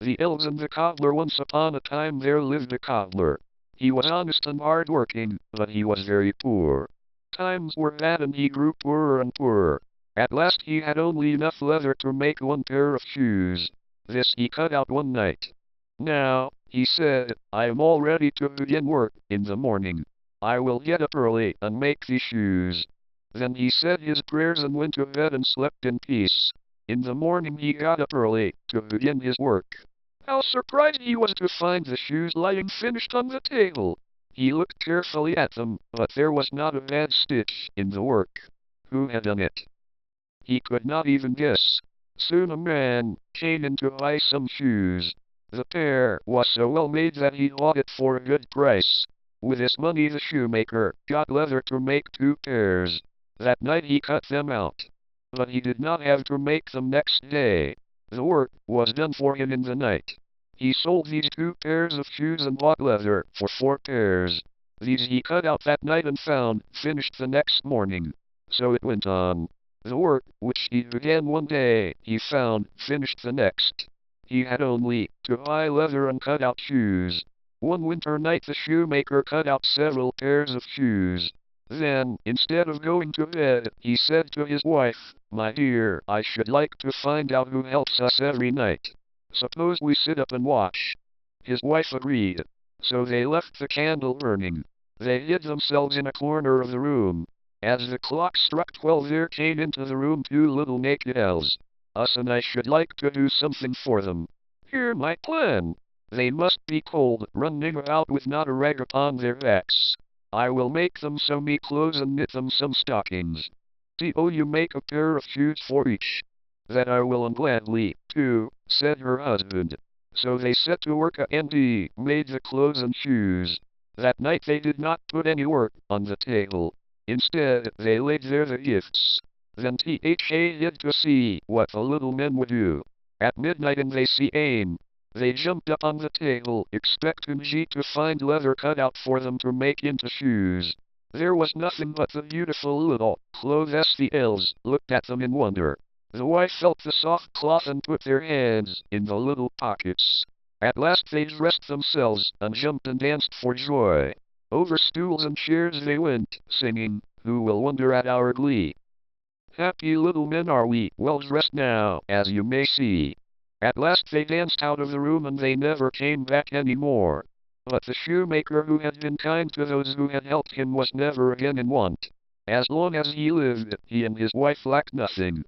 The elves and the cobbler. Once upon a time there lived a cobbler. He was honest and hard-working, but he was very poor. Times were bad and he grew poorer and poorer. At last he had only enough leather to make one pair of shoes. This he cut out one night. "Now," he said, "I am all ready to begin work in the morning. I will get up early and make these shoes." Then he said his prayers and went to bed and slept in peace. In the morning he got up early to begin his work. How surprised he was to find the shoes lying finished on the table. He looked carefully at them, but there was not a bad stitch in the work. Who had done it? He could not even guess. Soon a man came in to buy some shoes. The pair was so well made that he bought it for a good price. With this money the shoemaker got leather to make 2 pairs. That night he cut them out. But he did not have to make them next day. The work was done for him in the night. He sold these 2 pairs of shoes and bought leather for 4 pairs. These he cut out that night and found finished the next morning. So it went on. The work which he began one day, he found finished the next. He had only to buy leather and cut out shoes. One winter night the shoemaker cut out several pairs of shoes. Then, instead of going to bed, he said to his wife, "My dear, I should like to find out who helps us every night. Suppose we sit up and watch." His wife agreed. So they left the candle burning. They hid themselves in a corner of the room. As the clock struck 12 there came into the room 2 little naked elves. "Us and I should like to do something for them. Hear my plan. They must be cold, running about with not a rag upon their backs. I will make them sew me clothes and knit them some stockings. Do you make a pair of shoes for each." "That I will and gladly, too," said her husband. So they set to work and he made the clothes and shoes. That night they did not put any work on the table. Instead, they laid there the gifts. Then they hid to see what the little men would do. At midnight and they see aim. They jumped up on the table, expecting to find leather cut out for them to make into shoes. There was nothing but the beautiful little clothes. The elves looked at them in wonder. The wife felt the soft cloth and put their hands in the little pockets. At last they dressed themselves and jumped and danced for joy. Over stools and chairs they went, singing, "Who will wonder at our glee? Happy little men are we, well dressed now, as you may see." At last they danced out of the room and they never came back any more. But the shoemaker who had been kind to those who had helped him was never again in want. As long as he lived, he and his wife lacked nothing.